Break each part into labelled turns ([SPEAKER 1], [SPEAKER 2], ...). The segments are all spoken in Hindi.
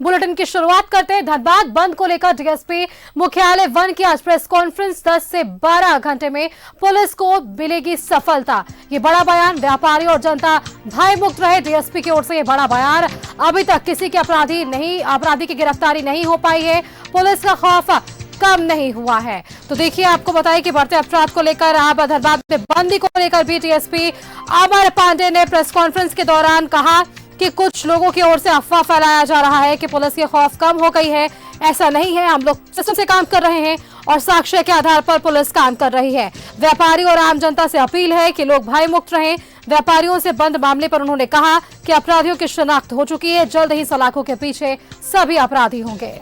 [SPEAKER 1] बुलेटिन की शुरुआत करते हैं। धनबाद बंद को लेकर डीएसपी मुख्यालय वन की आज प्रेस कॉन्फ्रेंस। 10 से 12 घंटे में पुलिस को मिलेगी सफलता। ये बड़ा बयान, व्यापारी और जनता भय मुक्त रहे, डीएसपी की ओर से ये बड़ा बयान। अभी तक किसी के अपराधी की गिरफ्तारी नहीं हो पाई है, पुलिस का खौफ कम नहीं हुआ है। तो देखिए, आपको बताएं कि बढ़ते अपराध को लेकर अब धनबाद में बंदी को लेकर भी डीएसपी अमर पांडे ने प्रेस कॉन्फ्रेंस के दौरान कहा कि कुछ लोगों की ओर से अफवाह फैलाया जा रहा है कि पुलिस के खौफ कम हो गई है। ऐसा नहीं है, हम लोग सिस्टम से काम कर रहे हैं और साक्ष्य के आधार पर पुलिस काम कर रही है। व्यापारी और आम जनता से अपील है कि लोग भय मुक्त रहें। व्यापारियों से बंद मामले पर उन्होंने कहा कि अपराधियों की शिनाख्त हो चुकी है, जल्द ही सलाखों के पीछे सभी अपराधी होंगे।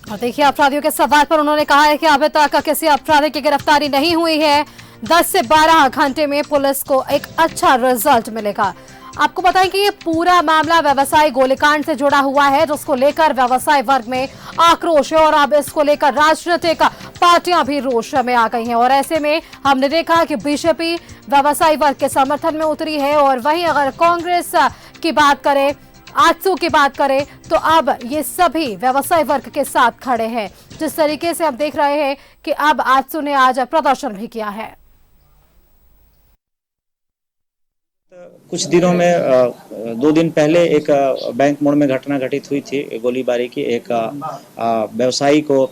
[SPEAKER 1] और देखिए, अपराधियों के सवाल पर उन्होंने कहा है कि अभी तक किसी अपराधी की गिरफ्तारी नहीं हुई है। 10 से 12 घंटे में पुलिस को एक अच्छा रिजल्ट मिलेगा। आपको बताएं कि ये पूरा मामला व्यवसायी गोलीकांड से जुड़ा हुआ है, जिसको लेकर व्यवसाय वर्ग में आक्रोश है और अब इसको लेकर राजनीतिक पार्टियां भी रोष में आ गई हैं। और ऐसे में हमने देखा कि बीजेपी व्यवसायी वर्ग के समर्थन में उतरी है और वहीं अगर कांग्रेस की बात करें, आजसू की बात करें, तो अब ये सभी व्यवसाय वर्ग के साथ खड़े हैं। जिस तरीके से हम देख रहे हैं कि अब आजसू ने आज प्रदर्शन भी किया है।
[SPEAKER 2] कुछ दिनों में 2 दिन पहले एक बैंक मोड़ में घटना घटित हुई थी गोलीबारी की। एक व्यवसायी को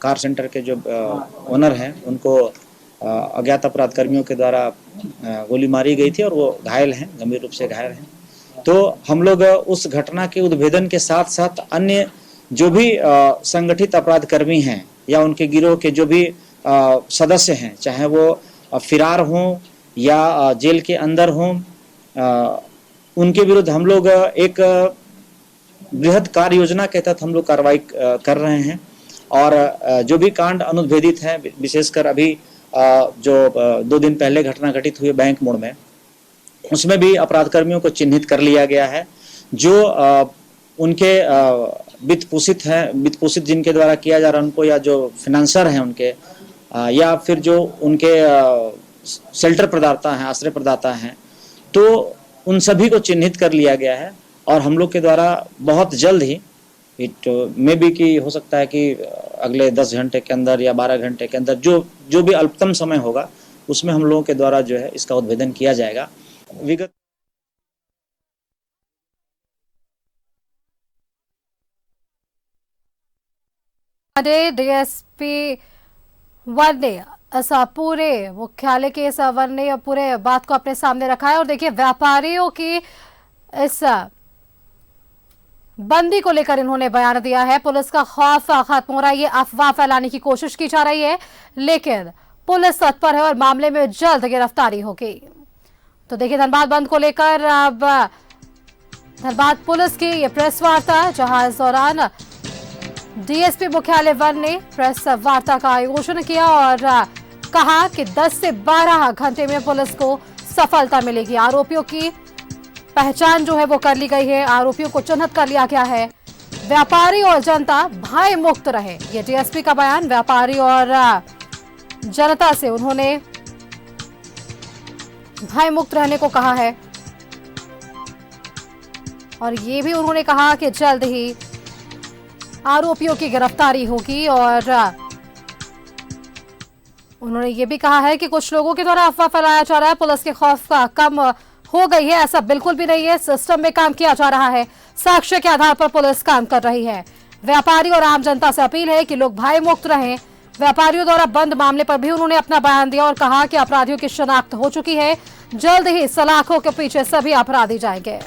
[SPEAKER 2] कार सेंटर के जो ओनर हैं उनको अज्ञात अपराध कर्मियों के द्वारा गोली मारी गई थी और वो घायल हैं, गंभीर रूप से घायल हैं। तो हम लोग उस घटना के उद्भेदन के साथ साथ अन्य जो भी संगठित अपराध कर्मी हैं या उनके गिरोह के जो भी सदस्य हैं, चाहे वो फिरार हों या जेल के अंदर हों, उनके विरुद्ध हम लोग एक बृहद कार्य योजना के तहत हम लोग कार्रवाई कर रहे हैं। और जो भी कांड अनुद्भेदित हैं, विशेषकर अभी जो 2 दिन पहले घटना घटित हुई बैंक मोड़ में, उसमें भी अपराध कर्मियों को चिन्हित कर लिया गया है। जो उनके वित्त पोषित जिनके द्वारा किया जा रहा है उनको, या जो फिनेंसर हैं उनके, या फिर जो उनके शेल्टर प्रदाता हैं, आश्रय प्रदाता हैं, तो उन सभी को चिन्हित कर लिया गया है। और हम लोग के द्वारा बहुत जल्द ही, इट में भी कि हो सकता है कि अगले 10 घंटे के अंदर या 12 घंटे के अंदर, जो भी अल्पतम समय होगा उसमें हम लोगों के द्वारा जो है इसका उद्भेदन किया जाएगा। विगत
[SPEAKER 1] डीएसपी वन ने इस पूरे मुख्यालय के इस वन ने पूरे बात को अपने सामने रखा है। और देखिए, व्यापारियों की इस बंदी को लेकर इन्होंने बयान दिया है। पुलिस का खौफ खत्म हो रहा है, ये अफवाह फैलाने की कोशिश की जा रही है, लेकिन पुलिस तत्पर है और मामले में जल्द गिरफ्तारी होगी। तो देखिए, धनबाद बंद को लेकर अब धनबाद पुलिस की ये प्रेस वार्ता, जहां इस दौरान डीएसपी मुख्यालय वन ने प्रेस वार्ता का आयोजन किया और कहा कि 10 से 12 घंटे में पुलिस को सफलता मिलेगी। आरोपियों की पहचान जो है वो कर ली गई है, आरोपियों को चिन्हित कर लिया गया है। व्यापारी और जनता भय मुक्त रहे, ये डीएसपी का बयान। व्यापारी और जनता से उन्होंने भय मुक्त रहने को कहा है और ये भी उन्होंने कहा कि जल्द ही आरोपियों की गिरफ्तारी होगी। और उन्होंने ये भी कहा है कि कुछ लोगों के द्वारा अफवाह फैलाया जा रहा है पुलिस के खौफ का कम हो गई है, ऐसा बिल्कुल भी नहीं है। सिस्टम में काम किया जा रहा है, साक्ष्य के आधार पर पुलिस काम कर रही है। व्यापारी और आम जनता से अपील है कि लोग भय मुक्त रहें। व्यापारियों द्वारा बंद मामले पर भी उन्होंने अपना बयान दिया और कहा कि अपराधियों की शिनाख्त हो चुकी है, जल्द ही सलाखों के पीछे सभी अपराधी जाएंगे।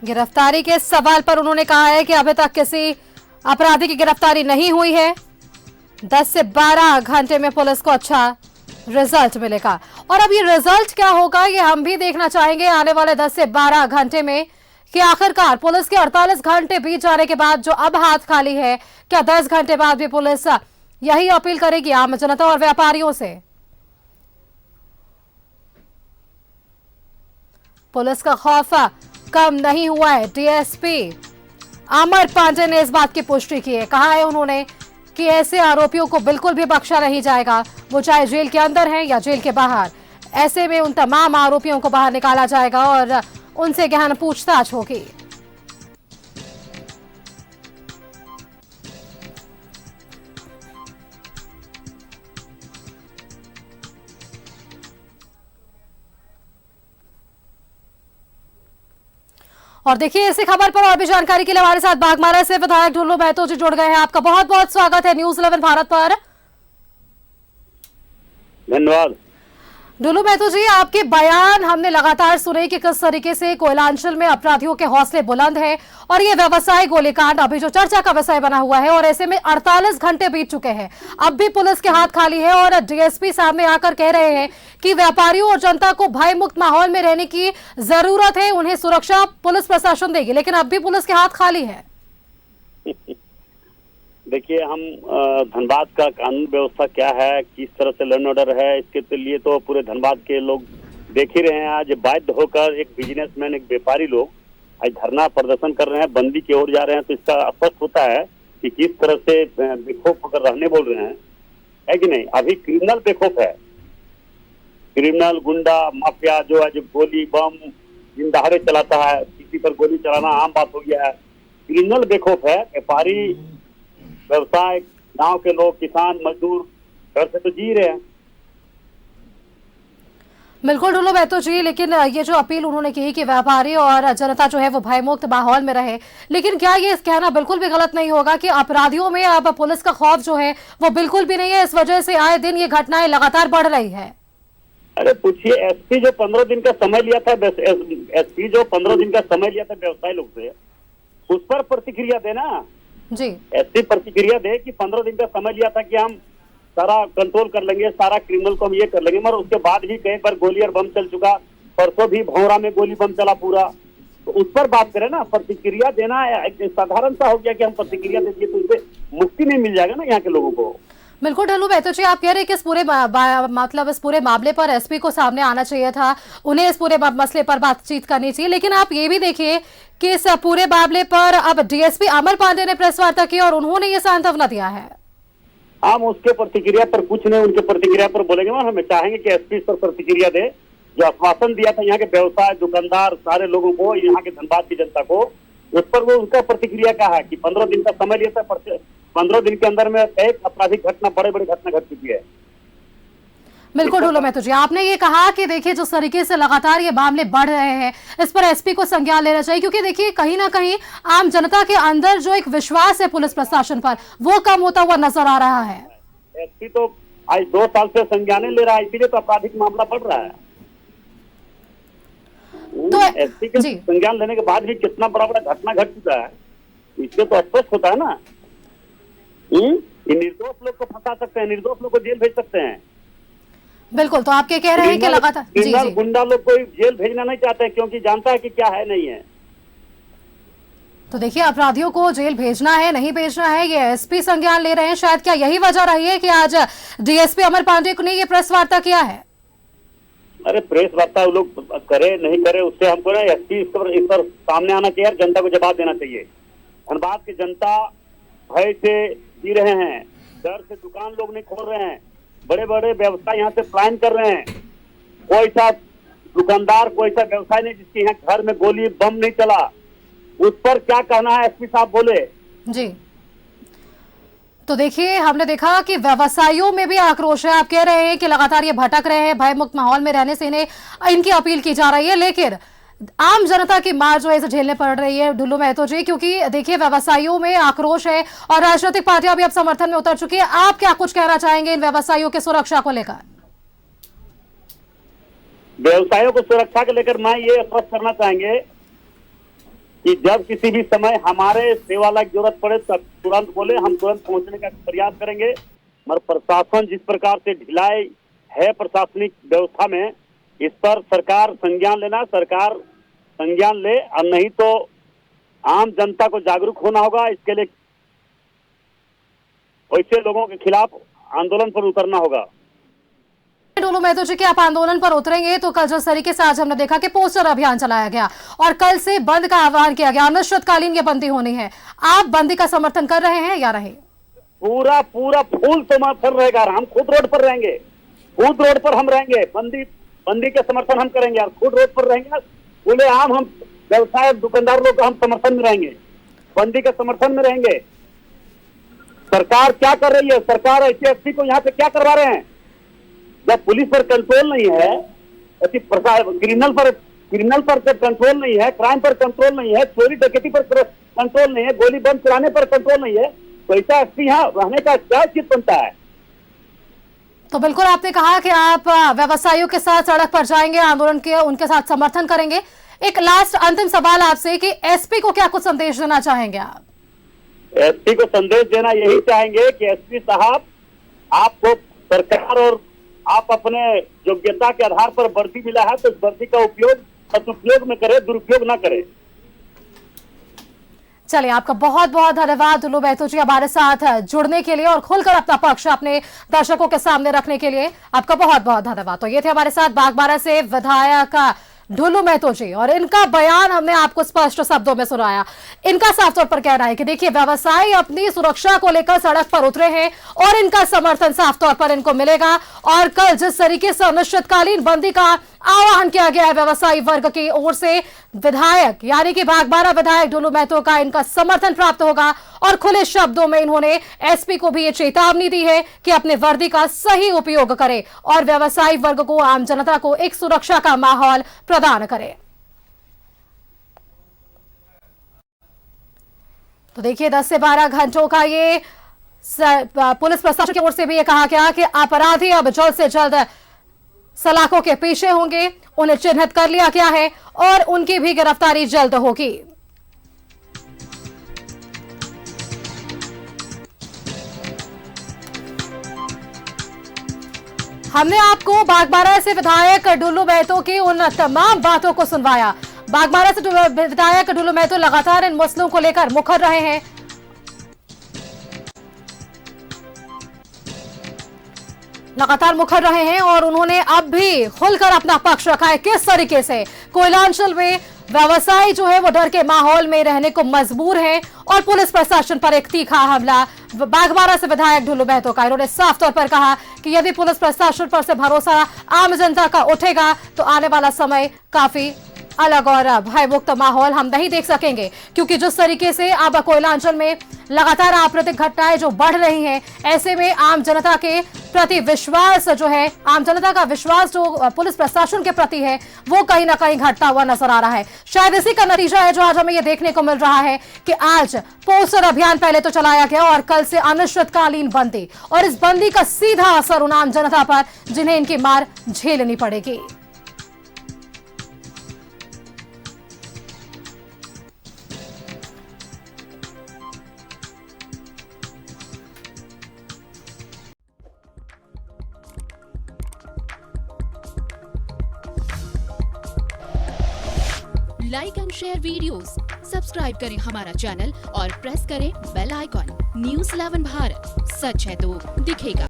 [SPEAKER 1] गिरफ्तारी के सवाल पर उन्होंने कहा है कि अभी तक किसी अपराधी की गिरफ्तारी नहीं हुई है। 10 से 12 घंटे में पुलिस को अच्छा रिजल्ट मिलेगा। और अब ये रिजल्ट क्या होगा ये हम भी देखना चाहेंगे आने वाले 10 से 12 घंटे में कि आखिरकार पुलिस के 48 घंटे बीत जाने के बाद जो अब हाथ खाली है, क्या 10 घंटे बाद भी पुलिस यही अपील करेगी आम जनता और व्यापारियों से? पुलिस का खौफ कम नहीं हुआ है। डीएसपी अमर पांडे ने इस बात की पुष्टि की है। कहा है उन्होंने कि ऐसे आरोपियों को बिल्कुल भी बख्शा नहीं जाएगा, वो चाहे जेल के अंदर हैं या जेल के बाहर। ऐसे में उन तमाम आरोपियों को बाहर निकाला जाएगा और उनसे गहन पूछताछ होगी। और देखिए इसी खबर पर और भी जानकारी के लिए हमारे साथ बाघमारा से विधायक ढुल्लू महतो जी जुड़ गए हैं। आपका बहुत बहुत स्वागत है न्यूज़ 11 भारत पर।
[SPEAKER 3] धन्यवाद।
[SPEAKER 1] ढुल्लू महतो जी, आपके बयान हमने लगातार सुने कि किस तरीके से कोयलांचल में अपराधियों के हौसले बुलंद हैं और ये व्यवसाय गोलीकांड अभी जो चर्चा का विषय बना हुआ है और ऐसे में 48 घंटे बीत चुके हैं, अब भी पुलिस के हाथ खाली है और डीएसपी सामने आकर कह रहे हैं कि व्यापारियों और जनता को भय मुक्त माहौल में रहने की जरूरत है, उन्हें सुरक्षा पुलिस प्रशासन देगी, लेकिन अब भी पुलिस के हाथ खाली है।
[SPEAKER 3] देखिए, हम धनबाद का कानून व्यवस्था क्या है, किस तरह से लॉ एंड ऑर्डर है, इसके लिए तो पूरे धनबाद के लोग देख ही रहे हैं। आज बाध्य होकर एक बिजनेसमैन, एक व्यापारी लोग आज धरना प्रदर्शन कर रहे हैं, बंदी की ओर जा रहे हैं, तो इसका स्पष्ट होता है कि किस तरह से बेखौफ होकर रहने बोल रहे हैं, है कि नहीं। अभी क्रिमिनल बेखौफ है, क्रिमिनल गुंडा माफिया जो आज गोली बम दिन दहाड़े चलाता है, किसी पर गोली चलाना आम बात हो गया है। क्रिमिनल बेखौफ है, व्यापारी व्यवसाय, गांव के लोग, किसान मजदूर घर से तो जी रहे हैं।
[SPEAKER 1] बिल्कुल ढुल्लू महतो जी, लेकिन ये जो अपील उन्होंने की कि व्यापारी और जनता जो है वो भयमुक्त माहौल में रहे, लेकिन क्या ये कहना बिल्कुल भी गलत नहीं होगा कि अपराधियों में अब पुलिस का खौफ जो है वो बिल्कुल भी नहीं है, इस वजह से आए दिन ये घटनाएं लगातार बढ़ रही है?
[SPEAKER 3] अरे पूछिए, एसपी जो 15 दिन का समय लिया था, एसपी जो 15 दिन का समय लिया था व्यवसायी लोग से, उस पर प्रतिक्रिया देना
[SPEAKER 1] जी।
[SPEAKER 3] ऐसी प्रतिक्रिया दे कि 15 दिन का समय लिया था कि हम सारा कंट्रोल कर लेंगे, सारा क्रिमिनल को हम ये कर लेंगे, मगर उसके बाद भी कई बार गोली और बम चल चुका, परसों भी भौरा में गोली बम चला पूरा, तो उस पर बात करें ना। प्रतिक्रिया देना साधारण सा हो गया कि हम प्रतिक्रिया दे दिए तो उससे मुक्ति नहीं मिल जाएगा ना यहाँ के लोगों को।
[SPEAKER 1] बिल्कुल ढुल्लू महतो जी, आप कह रहे हैं कि इस पूरे मतलब इस पूरे मामले पर एसपी को सामने आना चाहिए था, उन्हें इस पूरे मसले पर बातचीत करनी चाहिए, लेकिन आप ये भी देखिए कि इस पूरे मामले पर अब डीएसपी अमर पांडे ने प्रेस वार्ता की और उन्होंने ये सांत्वना दिया है।
[SPEAKER 3] हम उसके प्रतिक्रिया पर कुछ नहीं, उनके प्रतिक्रिया पर बोलेंगे, मगर हमें चाहेंगे कि एसपी इस पर प्रतिक्रिया दे। जो आश्वासन दिया था यहाँ के व्यवसाय दुकानदार सारे लोगों को, यहाँ के धनबाद की जनता को, उस पर वो उनका प्रतिक्रिया क्या है कि 15 दिन का समय लिया था, 15 दिन के अंदर में एक आपराधिक घटना, बड़े बड़े घटना घट चुकी है।
[SPEAKER 1] बिल्कुल ढुल्लू महतो जी, आपने ये कहा कि देखिए जिस तरीके से लगातार ये मामले बढ़ रहे हैं, इस पर एसपी को संज्ञान लेना चाहिए, क्योंकि देखिए कहीं ना कहीं आम जनता के अंदर जो एक विश्वास है पुलिस प्रशासन पर, वो कम होता हुआ नजर आ रहा है।
[SPEAKER 3] एसपी तो आज 2 साल से संज्ञान ले रहा है, इसीलिए तो आपराधिक मामला बढ़ रहा है। तो एसपी के संज्ञान लेने के बाद भी कितना बड़ा बड़ा घटना घट चुका है, इससे तो स्पष्ट होता है ना कि निर्दोष लोग को फंसा सकते हैं, निर्दोष लोग को जेल भेज सकते हैं।
[SPEAKER 1] बिल्कुल, तो आप क्या कह रहे हैं कि लगातार जी
[SPEAKER 3] गुंडा लोग को जेल भेजना नहीं चाहते हैं, क्योंकि जानता है कि क्या है नहीं है।
[SPEAKER 1] तो देखिए अपराधियों को जेल भेजना है नहीं भेजना है, ये एसपी संज्ञान ले रहे हैं। शायद क्या यही वजह रही है कि आज डीएसपी अमर पांडे ने ये प्रेस वार्ता किया है?
[SPEAKER 3] अरे प्रेस वार्ता वो लोग करे नहीं करे, उससे हमको ना एसपी इस पर सामने आना चाहिए, जनता को जवाब देना चाहिए। धनबाद की जनता भय से जी रहे हैं, डर से दुकान लोग नहीं खोल रहे हैं, बड़े बड़े व्यवसाय यहाँ से पलायन कर रहे हैं। कोई सा दुकानदार, कोई सा व्यवसाय नहीं जिसके यहाँ घर में गोली बम नहीं चला, उस पर क्या कहना है एसपी साहब बोले
[SPEAKER 1] जी। तो देखिए हमने देखा कि व्यवसायियों में भी आक्रोश है। आप कह रहे हैं कि लगातार ये भटक रहे हैं, भय मुक्त माहौल में रहने से इन्हें इनकी अपील की जा रही है, लेकिन आम जनता की मार जो है इसे झेलने पड़ रही है ढुल्लू महतो जी, क्योंकि देखिए व्यवसायियों में आक्रोश है और राजनीतिक पार्टियां भी अब समर्थन में उतर चुकी है। आप क्या कुछ कहना चाहेंगे इन व्यवसायियों की सुरक्षा को लेकर?
[SPEAKER 3] व्यवसायियों को सुरक्षा को लेकर मैं ये स्पष्ट करना चाहेंगे कि जब किसी भी समय हमारे सेवा लायक जरूरत पड़े तब तुरंत बोले, हम तुरंत पहुंचने का प्रयास करेंगे। मगर प्रशासन जिस प्रकार से ढिलाई है प्रशासनिक व्यवस्था में, इस पर सरकार संज्ञान लेना, सरकार संज्ञान ले, और नहीं तो आम जनता को जागरूक होना होगा। इसके लिए वैसे लोगों के खिलाफ आंदोलन पर उतरना होगा।
[SPEAKER 1] डोलू महतो जी के आप आंदोलन पर उतरेंगे तो कल जिस तरीके से आज हमने देखा कि पोस्टर अभियान चलाया गया और कल से बंद का आह्वान किया गया, अनिश्चितकालीन ये बंदी होनी है, आप बंदी का समर्थन कर रहे हैं या नहीं?
[SPEAKER 3] पूरा फुल समर्थन रहेगा। हम खुद रोड पर रहेंगे, खुद रोड पर हम रहेंगे, बंदी के समर्थन हम करेंगे और खुद रोड पर रहेंगे। खुले आम हम व्यवसाय दुकानदार लोग का हम समर्थन में रहेंगे, बंदी के समर्थन में रहेंगे। सरकार क्या कर रही है? सरकार एसपी को यहाँ पे क्या करवा रहे हैं? जब पुलिस पर कंट्रोल नहीं है, क्रिमिनल पर कंट्रोल नहीं है, क्राइम पर कंट्रोल नहीं है, चोरी डकैती पर कंट्रोल नहीं है, गोली बंद चलाने पर कंट्रोल नहीं है, तो ऐसा एसपी यहाँ रहने का क्या उचित बनता है?
[SPEAKER 1] तो बिल्कुल आपने कहा कि आप व्यवसायियों के साथ सड़क पर जाएंगे, आंदोलन के उनके साथ समर्थन करेंगे। एक लास्ट अंतिम सवाल आपसे कि एसपी को क्या कुछ संदेश देना चाहेंगे आप?
[SPEAKER 3] एसपी को संदेश देना यही चाहेंगे कि एसपी साहब, आपको सरकार और आप अपने योग्यता के आधार पर वर्दी मिला है, तो इस वर्दी का उपयोग सदुपयोग में करें, दुरुपयोग ना करें।
[SPEAKER 1] चलिए, आपका बहुत बहुत धन्यवाद डुल्लू महतो जी हमारे साथ जुड़ने के लिए और खुलकर अपना पक्ष अपने दर्शकों के सामने रखने के लिए आपका बहुत बहुत धन्यवाद। तो ये थे हमारे साथ बागबाहरा से विधायक डुल्लू महतो जी और इनका बयान हमने आपको स्पष्ट शब्दों में सुनाया। इनका साफ तौर पर कहना है कि देखिए, व्यवसायी अपनी सुरक्षा को लेकर सड़क पर उतरे हैं और इनका समर्थन साफ तौर पर इनको मिलेगा। और कल जिस तरीके से अनिश्चितकालीन बंदी का आह्वान किया गया है व्यवसायी वर्ग की ओर से, विधायक यानी कि बागबाहरा विधायक डुल्लू महतो का इनका समर्थन प्राप्त होगा। और खुले शब्दों में इन्होंने एसपी को भी ये चेतावनी दी है कि अपने वर्दी का सही उपयोग करे और व्यवसायी वर्ग को, आम जनता को एक सुरक्षा का माहौल प्रदान करे। तो देखिए, 10 से 12 घंटों का ये पुलिस प्रशासन की ओर से भी ये कहा गया कि अपराधी अब जल्द से जल्द सलाखों के पीछे होंगे, उन्हें चिन्हित कर लिया गया है और उनकी भी गिरफ्तारी जल्द होगी। हमने आपको बागबाहरा से विधायक डुल्लू महतो की उन तमाम बातों को सुनवाया। बागबाहरा से विधायक डुल्लू महतो लगातार इन मसलों को लेकर मुखर रहे हैं। और उन्होंने अब भी खुलकर अपना पक्ष रखा है। किस तरीके से कोयलांचल में व्यवसायी जो है वो डर के माहौल में रहने को मजबूर है और पुलिस प्रशासन पर एक तीखा हमला बागबाहरा से विधायक डुल्लू महतो का। इन्होंने साफ तौर पर कहा कि यदि पुलिस प्रशासन पर से भरोसा आम जनता का उठेगा तो आने वाला समय काफी अलग और भयमुक्त माहौल हम नहीं देख सकेंगे, क्योंकि जिस तरीके से अब कोयलांचल में लगातार आपराधिक घटनाएं जो बढ़ रही हैं, ऐसे में आम जनता के प्रति विश्वास जो है, आम जनता का विश्वास जो पुलिस प्रशासन के प्रति है, वो कहीं ना कहीं घटता हुआ नजर आ रहा है। शायद इसी का नतीजा है जो आज हमें ये देखने को मिल रहा है कि आज पोस्टर अभियान पहले तो चलाया गया और कल से अनिश्चितकालीन बंदी, और इस बंदी का सीधा असर उन आम जनता पर जिन्हें इनकी मार झेलनी पड़ेगी।
[SPEAKER 4] Like and share videos, subscribe करें हमारा चैनल और प्रेस करें बेल आइकॉन। न्यूज़ 11 भारत, सच है तो दिखेगा।